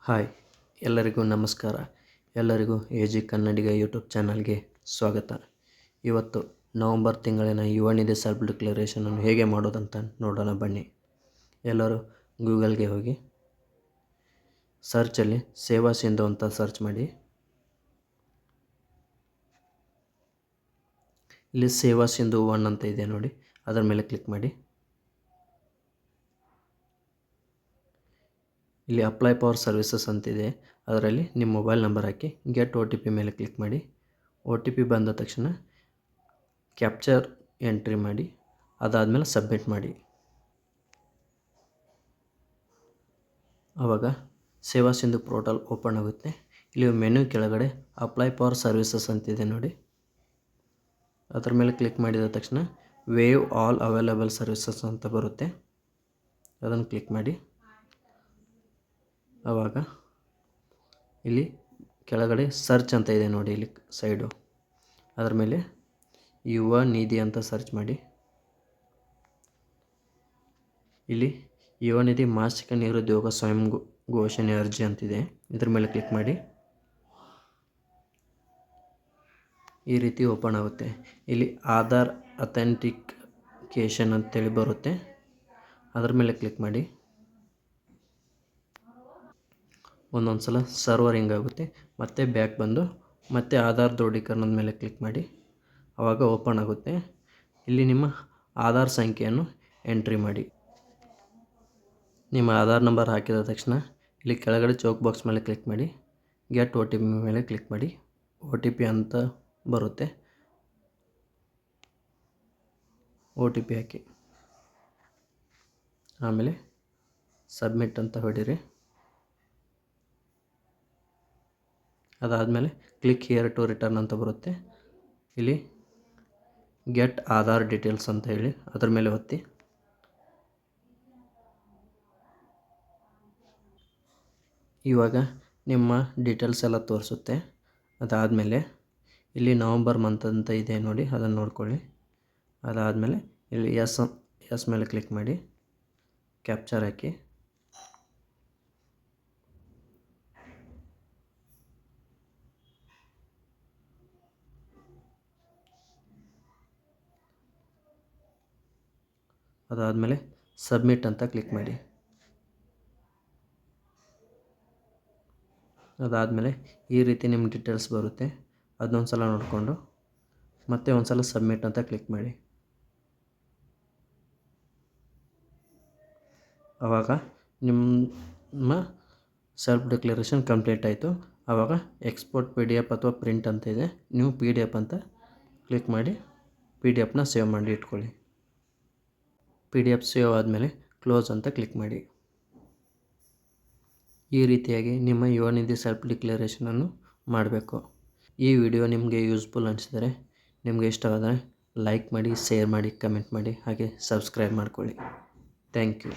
Hi, ಎಲ್ಲರಿಗೂ ನಮಸ್ಕಾರ. ಎಲ್ಲರಿಗೂ ಎ.ಜಿ ಕನ್ನಡಿಗ ಯೂಟ್ಯೂಬ್ ಚಾನಲ್ಗೆ ಸ್ವಾಗತ. ಇವತ್ತು ನವಂಬರ್ ತಿಂಗಳಿನ ಯುವ ನಿಧಿ ಸೆಲ್ಫ್ ಡಿಕ್ಲರೇಷನನ್ನು ಹೇಗೆ ಮಾಡೋದಂತ ನೋಡೋಣ ಬನ್ನಿ. ಎಲ್ಲರೂ ಗೂಗಲ್ಗೆ ಹೋಗಿ ಸರ್ಚಲ್ಲಿ ಸೇವಾ ಸಿಂಧು ಅಂತ ಸರ್ಚ್ ಮಾಡಿ. ಇಲ್ಲಿ ಸೇವಾ ಸಿಂಧು 1 ಅಂತ ಇದೆ ನೋಡಿ, ಅದರ ಮೇಲೆ ಕ್ಲಿಕ್ ಮಾಡಿ. ಇಲ್ಲಿ ಅಪ್ಲೈ ಫಾರ್ ಸರ್ವಿಸಸ್ ಅಂತಿದೆ, ಅದರಲ್ಲಿ ನಿಮ್ಮ ಮೊಬೈಲ್ ನಂಬರ್ ಹಾಕಿ ಗೆಟ್ OTP ಮೇಲೆ ಕ್ಲಿಕ್ ಮಾಡಿ. OTP ಬಂದ ತಕ್ಷಣ ಕ್ಯಾಪ್ಚರ್ ಎಂಟ್ರಿ ಮಾಡಿ, ಅದಾದಮೇಲೆ ಸಬ್ಮಿಟ್ ಮಾಡಿ. ಆವಾಗ ಸೇವಾ ಸಿಂಧು ಪೋರ್ಟಲ್ ಓಪನ್ ಆಗುತ್ತೆ. ಇಲ್ಲಿ ಮೆನು ಕೆಳಗಡೆ ಅಪ್ಲೈ ಫಾರ್ ಸರ್ವಿಸಸ್ ಅಂತಿದೆ ನೋಡಿ, ಅದರ ಮೇಲೆ ಕ್ಲಿಕ್ ಮಾಡಿದ ತಕ್ಷಣ ವೇವ್ ಆಲ್ ಅವೈಲೇಬಲ್ ಸರ್ವಿಸಸ್ ಅಂತ ಬರುತ್ತೆ, ಅದನ್ನು ಕ್ಲಿಕ್ ಮಾಡಿ. ಆವಾಗ ಇಲ್ಲಿ ಕೆಳಗಡೆ ಸರ್ಚ್ ಅಂತ ಇದೆ ನೋಡಿ, ಇಲ್ಲಿ ಸೈಡು ಅದರ ಮೇಲೆ ಯುವ ನಿಧಿ ಅಂತ ಸರ್ಚ್ ಮಾಡಿ. ಇಲ್ಲಿ ಯುವ ನಿಧಿ ಮಾಸಿಕ ನಿರುದ್ಯೋಗ ಸ್ವಯಂ ಘೋಷಣೆ ಅರ್ಜಿ ಅಂತಿದೆ, ಇದ್ರ ಮೇಲೆ ಕ್ಲಿಕ್ ಮಾಡಿ. ಈ ರೀತಿ ಓಪನ್ ಆಗುತ್ತೆ. ಇಲ್ಲಿ ಆಧಾರ್ ಅಥೆಂಟಿಕೇಷನ್ ಅಂತೇಳಿ ಬರುತ್ತೆ, ಅದರ ಮೇಲೆ ಕ್ಲಿಕ್ ಮಾಡಿ. ಒಂದೊಂದು ಸಲ ಸರ್ವರ್ ಹಿಂಗಾಗುತ್ತೆ, ಮತ್ತೆ ಬ್ಯಾಕ್ ಬಂದು ಮತ್ತೆ ಆಧಾರ್ ದೃಢೀಕರಣದ ಮೇಲೆ ಕ್ಲಿಕ್ ಮಾಡಿ. ಆವಾಗ ಓಪನ್ ಆಗುತ್ತೆ. ಇಲ್ಲಿ ನಿಮ್ಮ ಆಧಾರ್ ಸಂಖ್ಯೆಯನ್ನು ಎಂಟ್ರಿ ಮಾಡಿ. ನಿಮ್ಮ ಆಧಾರ್ ನಂಬರ್ ಹಾಕಿದ ತಕ್ಷಣ ಇಲ್ಲಿ ಕೆಳಗಡೆ ಚೌಕ್ ಬಾಕ್ಸ್ ಮೇಲೆ ಕ್ಲಿಕ್ ಮಾಡಿ, ಗೆಟ್ OTP ಮೇಲೆ ಕ್ಲಿಕ್ ಮಾಡಿ. OTP ಅಂತ ಬರುತ್ತೆ, OTP ಹಾಕಿ ಆಮೇಲೆ ಸಬ್ಮಿಟ್ ಅಂತ ಹೊಡೀರಿ. ಅದಾದಮೇಲೆ ಕ್ಲಿಕ್ ಹಿಯರ್ ಟು ರಿಟರ್ನ್ ಅಂತ ಬರುತ್ತೆ. ಇಲ್ಲಿ ಗೆಟ್ ಆಧಾರ್ ಡೀಟೇಲ್ಸ್ ಅಂತ ಹೇಳಿ ಅದರ ಮೇಲೆ ಒತ್ತಿ. ಇವಾಗ ನಿಮ್ಮ ಡೀಟೇಲ್ಸ್ ಎಲ್ಲ ತೋರಿಸುತ್ತೆ. ಅದಾದಮೇಲೆ ಇಲ್ಲಿ ನವಂಬರ್ ಮಂತ್ ಅಂತ ಇದೆ ನೋಡಿ, ಅದನ್ನು ನೋಡ್ಕೊಳ್ಳಿ. ಅದಾದಮೇಲೆ ಇಲ್ಲಿ ಎಸ್ ಮೇಲೆ ಕ್ಲಿಕ್ ಮಾಡಿ, ಕ್ಯಾಪ್ಚರ್ ಹಾಕಿ. ಅದಾದಮೇಲೆ ಸಬ್ಮಿಟ್ ಅಂತ ಕ್ಲಿಕ್ ಮಾಡಿ. ಅದಾದಮೇಲೆ ಈ ರೀತಿ ನಿಮ್ಮ ಡೀಟೇಲ್ಸ್ ಬರುತ್ತೆ, ಅದನ್ನೊಂದು ಸಲ ನೋಡಿಕೊಂಡು ಮತ್ತೆ ಒಂದು ಸಲ ಸಬ್ಮಿಟ್ ಅಂತ ಕ್ಲಿಕ್ ಮಾಡಿ. ಆವಾಗ ನಿಮ್ಮ ಸೆಲ್ಫ್ ಡಿಕ್ಲರೇಷನ್ ಕಂಪ್ಲೀಟ್ ಆಯಿತು. ಆವಾಗ ಎಕ್ಸ್ಪೋರ್ಟ್ PDF ಅಥವಾ ಪ್ರಿಂಟ್ ಅಂತ ಇದೆ, ನೀವು PDF ಅಂತ ಕ್ಲಿಕ್ ಮಾಡಿ PDFನ ಸೇವ್ ಮಾಡಿ ಇಟ್ಕೊಳ್ಳಿ. PDF ಸೇವ್ ಆದಮೇಲೆ ಕ್ಲೋಸ್ ಅಂತ ಕ್ಲಿಕ್ ಮಾಡಿ. ಈ ರೀತಿಯಾಗಿ ನಿಮ್ಮ ಯುವ ನಿಧಿ ಸೆಲ್ಫ್ ಡಿಕ್ಲರೇಷನನ್ನು ಮಾಡಬೇಕು. ಈ ವಿಡಿಯೋ ನಿಮಗೆ ಯೂಸ್ಫುಲ್ ಅನಿಸಿದರೆ, ನಿಮಗೆ ಇಷ್ಟವಾದರೆ ಲೈಕ್ ಮಾಡಿ, ಶೇರ್ ಮಾಡಿ, ಕಮೆಂಟ್ ಮಾಡಿ, ಹಾಗೆ ಸಬ್ಸ್ಕ್ರೈಬ್ ಮಾಡ್ಕೊಳ್ಳಿ. Thank you.